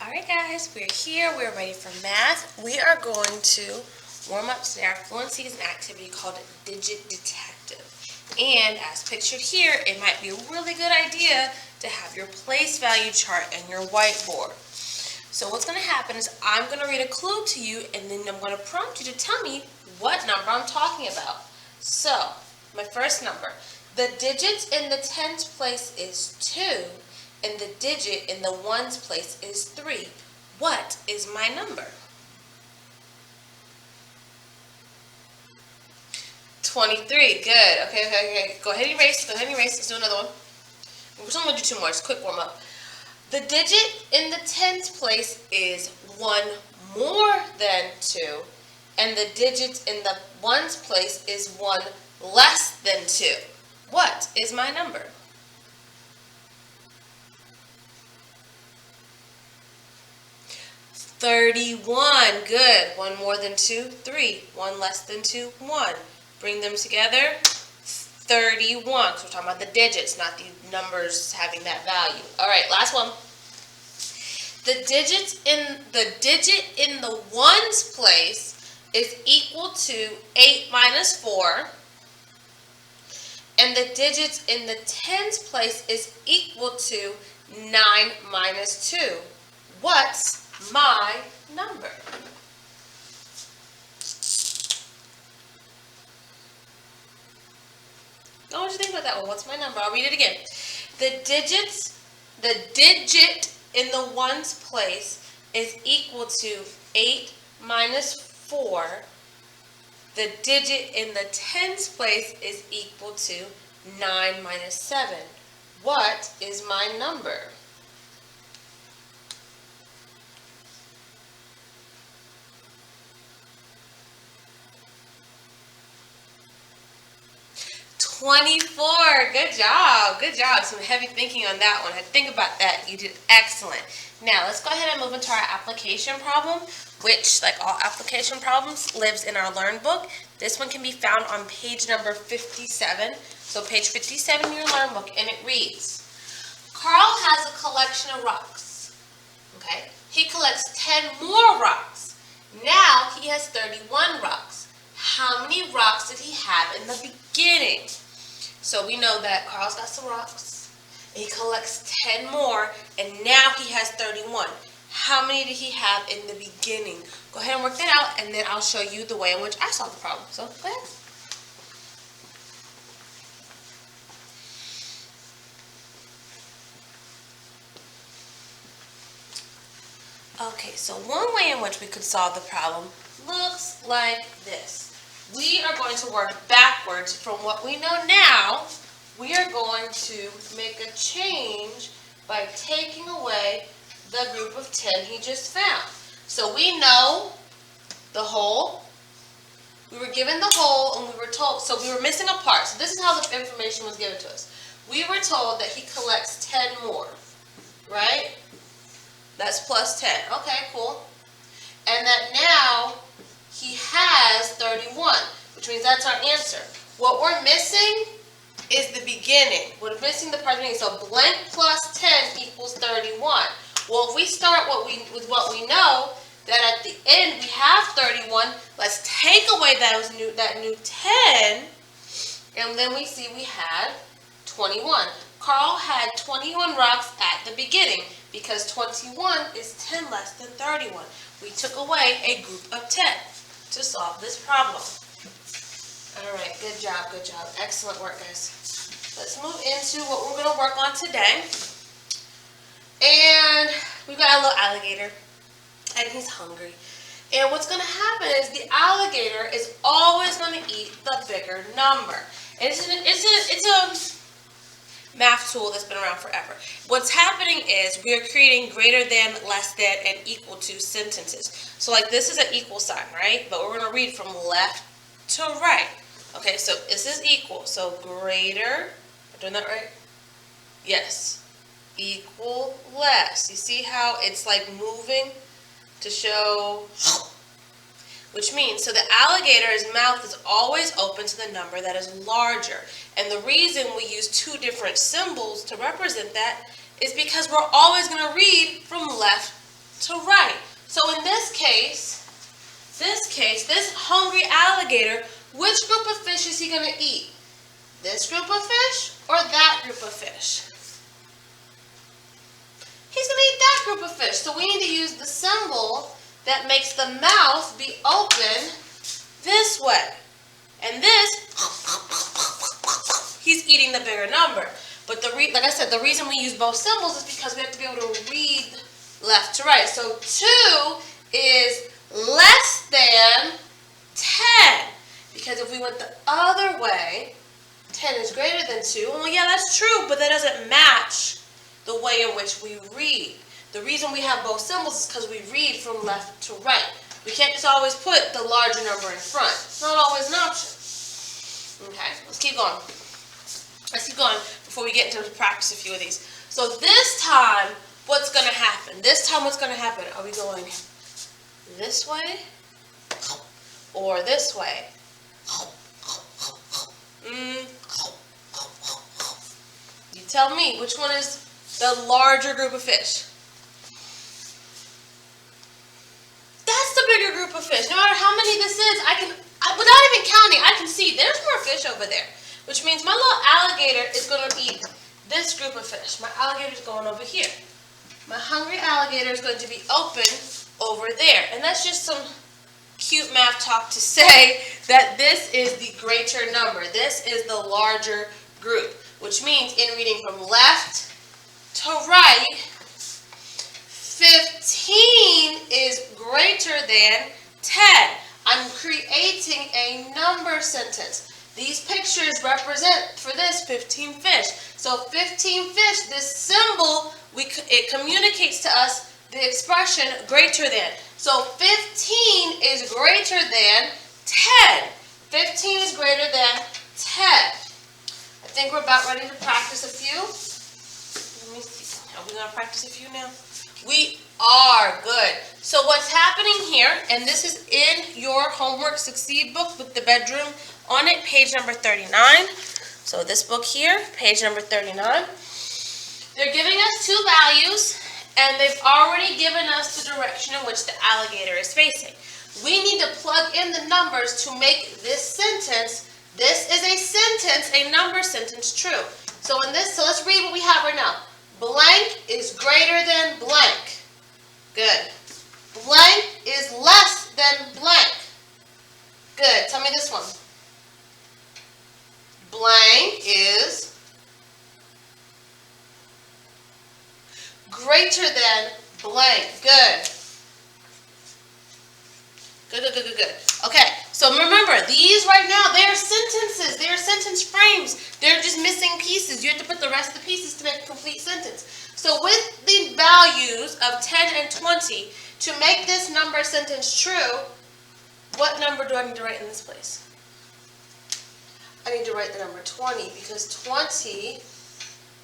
Alright guys, we're here, we're ready for math. We are going to warm up today. Our fluency is an activity called Digit Detective. And as pictured here, it might be a really good idea to have your place value chart and your whiteboard. So what's going to happen is I'm going to read a clue to you and then I'm going to prompt you to tell me what number I'm talking about. So, my first number. The digit in the tens place is 2. And the digit in the ones place is 3. What is my number? 23. Good. Okay. Go ahead and erase. Let's do another one. We're just going to do two more. Just quick warm up. The digit in the tens place is 1 more than 2. And the digit in the ones place is 1 less than 2. What is my number? 31. Good. 1 more than 2, 3. 1 less than 2, 1. Bring them together. 31. So we're talking about the digits, not the numbers having that value. All right, last one. The digit in the ones place is equal to 8 minus 4. And the digits in the tens place is equal to 9 minus 2. What's my number? I want you to think about that one. What's my number? I'll read it again. The digit in the ones place is equal to 8 minus 4. The digit in the tens place is equal to 9 minus 7. What is my number? 24. Good job. Good job. Some heavy thinking on that one. I had to think about that. You did excellent. Now, let's go ahead and move into our application problem, which, like all application problems, lives in our Learn book. This one can be found on page number 57. So page 57 in your Learn book, and it reads, Carl has a collection of rocks. Okay? He collects 10 more rocks. Now he has 31 rocks. How many rocks did he have in the beginning? So we know that Carl's got some rocks, and he collects 10 more, and now he has 31. How many did he have in the beginning? Go ahead and work that out, and then I'll show you the way in which I solved the problem. So go ahead. Okay, so one way in which we could solve the problem looks like this. We are going to work backwards from what we know now. We are going to make a change by taking away the group of 10 he just found. So we know the whole. We were given the whole and we were told, so we were missing a part. So this is how the information was given to us. We were told that he collects 10 more, right? That's plus 10. Okay, cool. And that now he has 31, which means that's our answer. What we're missing is the beginning. We're missing the part of the beginning. So blank plus 10 equals 31. Well, if we start with what we know, that at the end we have 31, let's take away that new 10, and then we see we had 21. Carl had 21 rocks at the beginning because 21 is 10 less than 31. We took away a group of 10 to solve this problem. All right, good job. Excellent work, guys. Let's move into what we're going to work on today. And we've got a little alligator, and he's hungry. And what's going to happen is the alligator is always going to eat the bigger number. And it's a math tool that's been around forever. What's happening is we are creating greater than, less than, and equal to sentences. So like this is an equal sign, right? But we're going to read from left to right. Okay, so this is equal. So greater, am I doing that right? Yes. Equal, less. You see how it's like moving to show, which means, so the alligator's mouth is always open to the number that is larger. And the reason we use two different symbols to represent that is because we're always going to read from left to right. So in this case, this hungry alligator, which group of fish is he going to eat? This group of fish or that group of fish? He's going to eat that group of fish. So we need to use the symbol that makes the mouth be open this way. And this, he's eating the bigger number. But like I said, the reason we use both symbols is because we have to be able to read left to right. So 2 is less than 10. Because if we went the other way, 10 is greater than 2. Well, yeah, that's true, but that doesn't match the way in which we read. The reason we have both symbols is because we read from left to right. We can't just always put the larger number in front. It's not always an option. Okay, let's keep going. Let's keep going before we get into practice a few of these. So this time, what's going to happen? This time, what's going to happen? Are we going this way or this way? You tell me, which one is the larger group of fish? That's the bigger group of fish. No matter how many this is, without even counting, I can see there's more fish over there. Which means my little alligator is going to eat this group of fish. My alligator is going over here. My hungry alligator is going to be open over there. And that's just some cute math talk to say that this is the greater number. This is the larger group. Which means in reading from left to right, 15 is greater than 10. I'm creating a number sentence. These pictures represent, for this, 15 fish. So 15 fish, this symbol, it communicates to us the expression greater than. So 15 is greater than 10. 15 is greater than 10. I think we're about ready to practice a few. Let me see. Are we going to practice a few now? We are. Good. So what's happening here, and this is in your Homework Succeed book with the bedroom on it, page number 39. So this book here, page number 39. They're giving us 2 values, and they've already given us the direction in which the alligator is facing. We need to plug in the numbers to make this sentence. This is a sentence, a number sentence, true. So let's read what we have right now. Blank is greater than blank. Good. Blank is less than blank. Good. Tell me this one. Blank is greater than blank. Good. Good. Okay, so remember, these right now, they are sentences. They are sentence frames. They're just missing pieces. You have to put the rest of the pieces to make a complete sentence. So with the values of 10 and 20, to make this number sentence true, what number do I need to write in this place? I need to write the number 20 because 20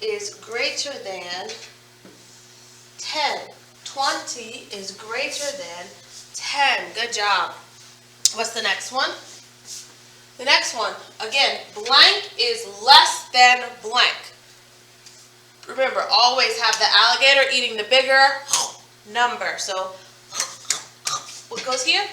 is greater than 10. 20 is greater than 10. Good job. What's the next one? The next one, again, blank is less than blank. Remember, always have the alligator eating the bigger number. So, what goes here?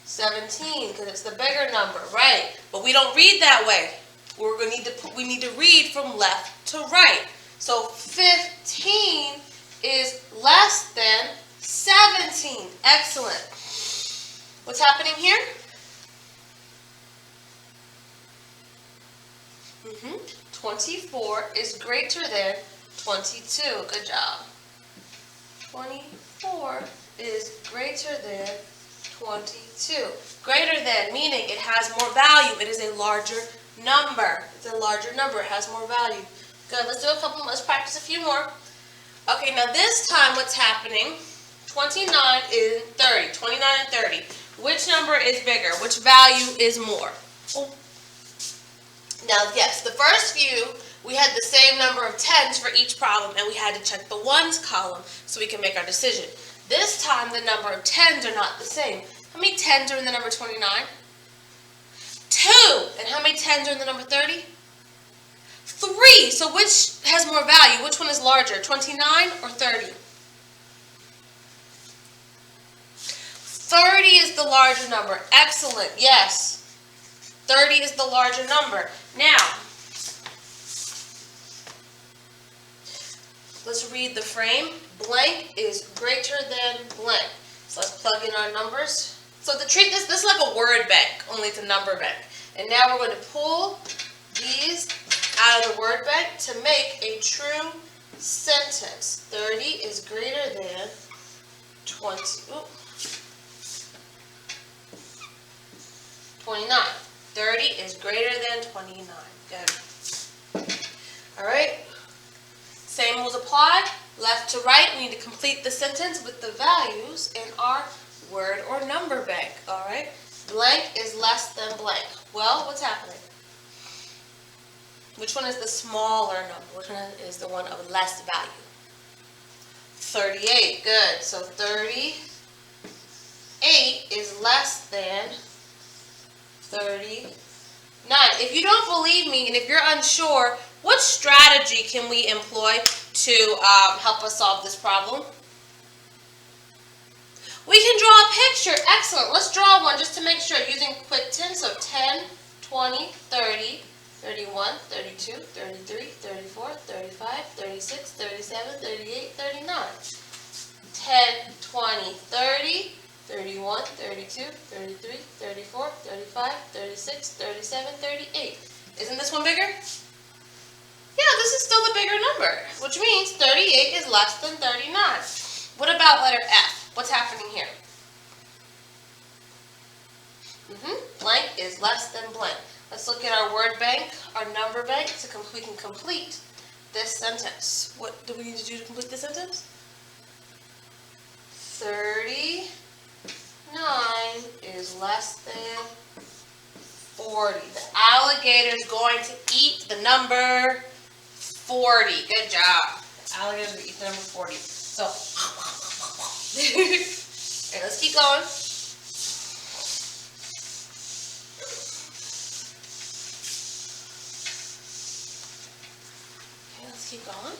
17, because it's the bigger number, right? But we don't read that way. We need to read from left to right. So 15 is less than 17. Excellent. What's happening here? 24 is greater than 22. Good job. 24 is greater than 22. Greater than, meaning it has more value. It is a larger number. It's a larger number. It has more value. Good. Let's do a couple. Let's practice a few more. Okay, now this time what's happening? 29 and 30. 29 and 30. Which number is bigger? Which value is more? Now, yes, the first few, we had the same number of 10s for each problem, and we had to check the ones column so we can make our decision. This time, the number of 10s are not the same. How many 10s are in the number 29? 2. And how many 10s are in the number 30? 3. So which has more value? Which one is larger, 29 or 30? is the larger number. Excellent, yes. 30 is the larger number. Now, let's read the frame. Blank is greater than blank. So let's plug in our numbers. So to treat this is like a word bank, only it's a number bank. And now we're going to pull these out of the word bank to make a true sentence. 30 is greater than 20. 29. 30 is greater than 29. Good. All right. Same rules apply. Left to right, we need to complete the sentence with the values in our word or number bank. All right. Blank is less than blank. Well, what's happening? Which one is the smaller number? Which one is the one of less value? 38. Good. So 38 is less than 39. If you don't believe me and if you're unsure, what strategy can we employ to help us solve this problem? We can draw a picture. Excellent. Let's draw one just to make sure using QuickTen. So 10, 20, 30, 31, 32, 33, 34, 35, 36, 37, 38, 39. 10, 20, 30, 31, 32, 33, 34, 35, 36, 37, 38. Isn't this one bigger? Yeah, this is still the bigger number, which means 38 is less than 39. What about letter F? What's happening here? Blank is less than blank. Let's look at our word bank, our number bank, so we can complete this sentence. What do we need to do to complete this sentence? 39 is less than 40. The alligator is going to eat the number 40. Good job. The alligator is going to eat the number 40. So, okay, let's keep going. Okay, let's keep going.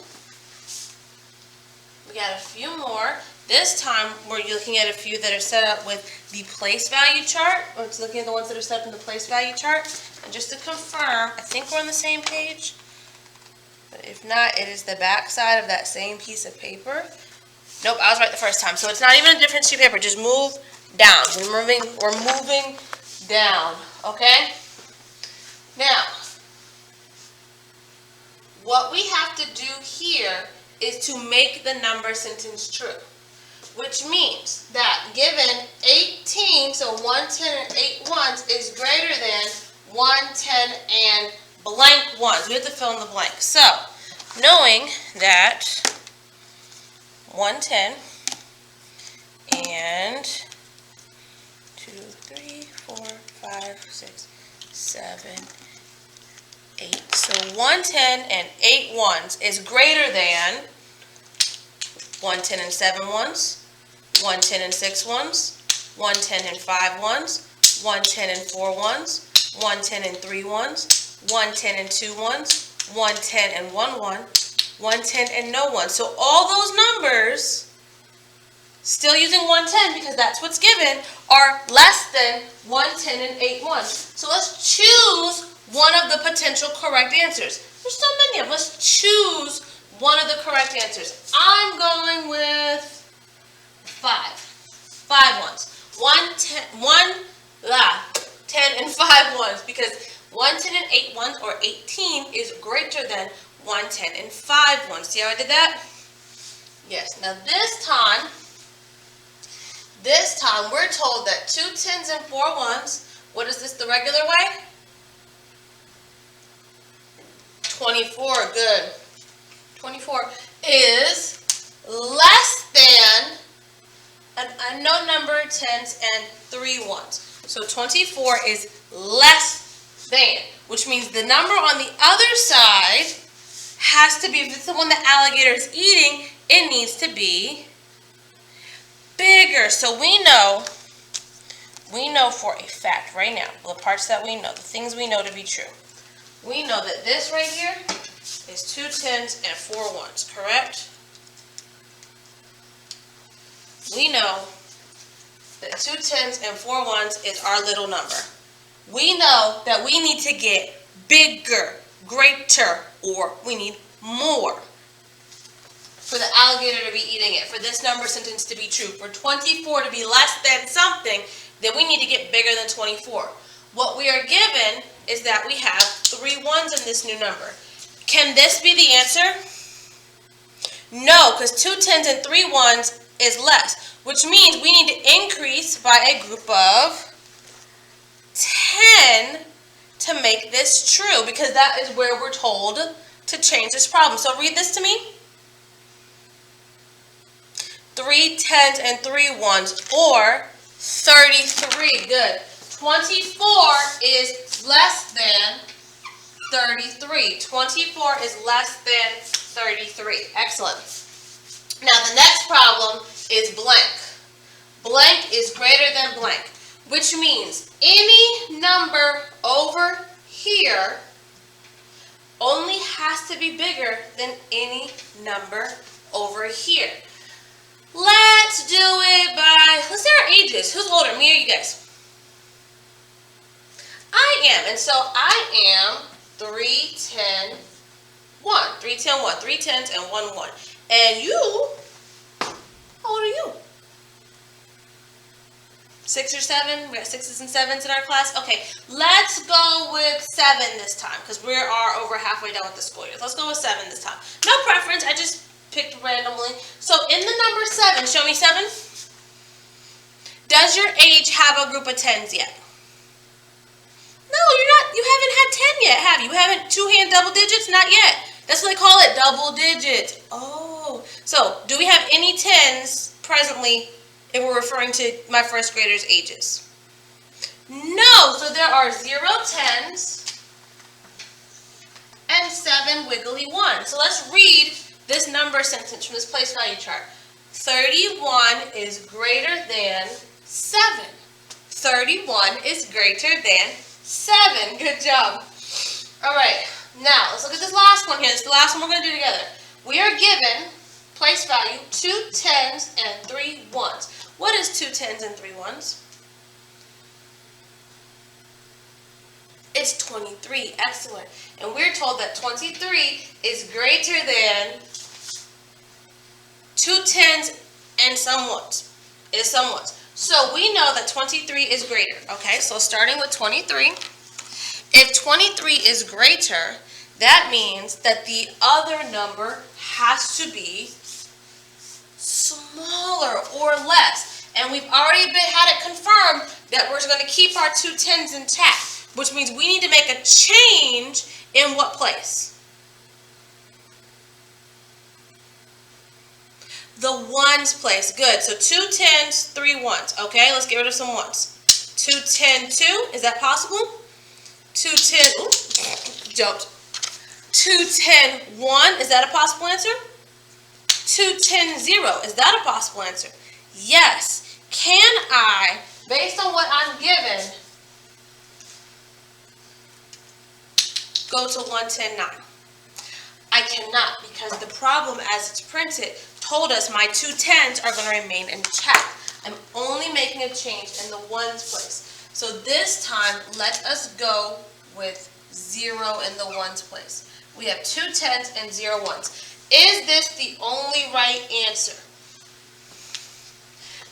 We got a few more. This time we're looking at a few that are set up with the place value chart. Or it's looking at the ones that are set up in the place value chart. And just to confirm, I think we're on the same page. But if not, it is the back side of that same piece of paper. Nope, I was right the first time. So it's not even a different sheet of paper. Just move down. We're moving down. Okay? Now, what we have to do here is to make the number sentence true. Which means that given 18, so 110 and 8 ones is greater than 110 and blank ones. We have to fill in the blank. So, knowing that 110 and 2, 3, 4, 5, 6, 7, 8. So 110 and 8 ones is greater than 110 and 7 ones, 110 and 6 ones, 110 and 5 ones, 110 and 4 ones, 110 and 3 ones, 110 and 2 ones, 110 and 1 1, 110 and no one. So all those numbers, still using 110 because that's what's given, are less than 110 and 8 ones. So let's choose one of the potential correct answers. There's so many of them. Let's choose one of the correct answers. I'm going with 5. 5 ones. 10 and 5 ones because 110 and 8 ones or 18 is greater than 110 and 5 ones. See how I did that? Yes. Now this time we're told that 2 10s and 4 ones, what is this the regular way? 24, good. 24 is less than an unknown number, 10s and 3 ones. So 24 is less than, which means the number on the other side has to be, if it's the one the alligator is eating, it needs to be bigger. So we know for a fact right now, the parts that we know, the things we know to be true. We know that this right here is 2 10s and 4 ones, correct? We know that 2 10s and 4 1s is our little number. We know that we need to get bigger, greater, or we need more for the alligator to be eating it, for this number sentence to be true, for 24 to be less than something, then we need to get bigger than 24. What we are given is that we have 3 1s in this new number. Can this be the answer? No, because 2 10s and 3 1s is less, which means we need to increase by a group of 10 to make this true, because that is where we're told to change this problem. So read this to me. 3 10s and 3 1s, or 33. Good. 24 is less than 33. 24 is less than 33. Excellent. Now the next problem is blank. Blank is greater than blank, which means any number over here only has to be bigger than any number over here. Let's do it by, let's say our ages. Who's older, me or you guys? I am, and so I am 3 10 1. 3 10 1. 3 10s and 1 1. And you, how old are you? 6 or 7? We got 6s and 7s in our class. Okay, let's go with 7 this time, because we are over halfway done with the school year. Let's go with 7 this time. No preference, I just picked randomly. So in the number 7, show me 7. Does your age have a group of 10s yet? No, you haven't had 10 yet, have you? You haven't two-hand double digits? Not yet. That's what they call it, double digits. Oh, so do we have any 10s presently if we're referring to my first graders' ages? No, so there are 0 10s and 7 wiggly 1s. So let's read this number sentence from this place value chart. 31 is greater than 7. 31 is greater than 7. Good job. All right, now let's look at this last one here. This is the last one we're going to do together. We are given place value 2 10s and 3 1s. What is 2 10s and 3 1s? It's 23. Excellent. And we're told that 23 is greater than 2 10s and some 1s. Is some 1s. So we know that 23 is greater. Okay, so starting with 23. If 23 is greater, that means that the other number has to be smaller or less. And we've already had it confirmed that we're going to keep our 2 10s intact, which means we need to make a change in what place? The ones place. Good. So 2 10s, 3 1s. Okay, let's get rid of some 1s. 2 10 2. Is that possible? 2 10. Ooh, jumped. 2 10 1. Is that a possible answer? 2 10 0. Is that a possible answer? Yes. Can I, based on what I'm given, go to 1 10 9? I cannot, because the problem as it's printed told us my 2 10s are going to remain intact. I'm only making a change in the 1s place. So this time, let us go with 0 in the 1s place. We have 2 10s and 0 1s. Is this the only right answer?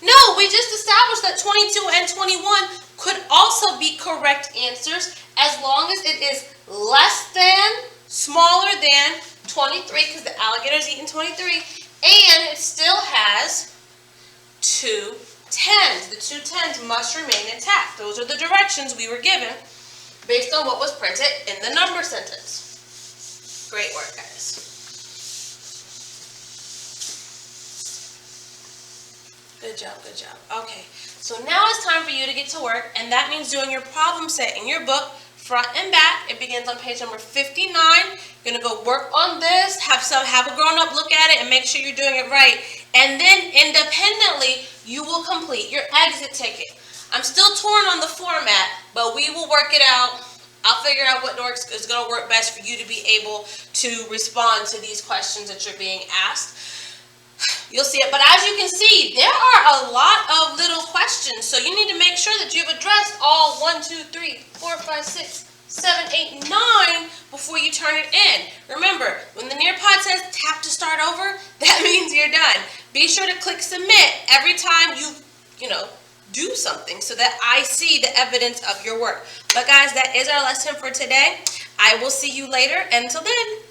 No, we just established that 22 and 21 could also be correct answers as long as it is less than, smaller than 23, because the alligator's eating 23, and it still has 2 10s. The 2 10s must remain intact. Those are the directions we were given based on what was printed in the number sentence. Great work, guys. Good job, good job. Okay, so now it's time for you to get to work, and that means doing your problem set in your book, front and back. It begins on page number 59. You're gonna go work on this, have a grown-up look at it and make sure you're doing it right. And then independently, you will complete your exit ticket. I'm still torn on the format, but we will work it out. I'll figure out what is gonna work best for you to be able to respond to these questions that you're being asked. you'll see it. But as you can see, there are a lot of little questions. So you need to make sure that you've addressed all 1, 2, 3, 4, 5, 6, 7, 8, 9 before you turn it in. Remember, when the Nearpod says tap to start over, that means you're done. Be sure to click submit every time you do something so that I see the evidence of your work. But guys, that is our lesson for today. I will see you later. Until then.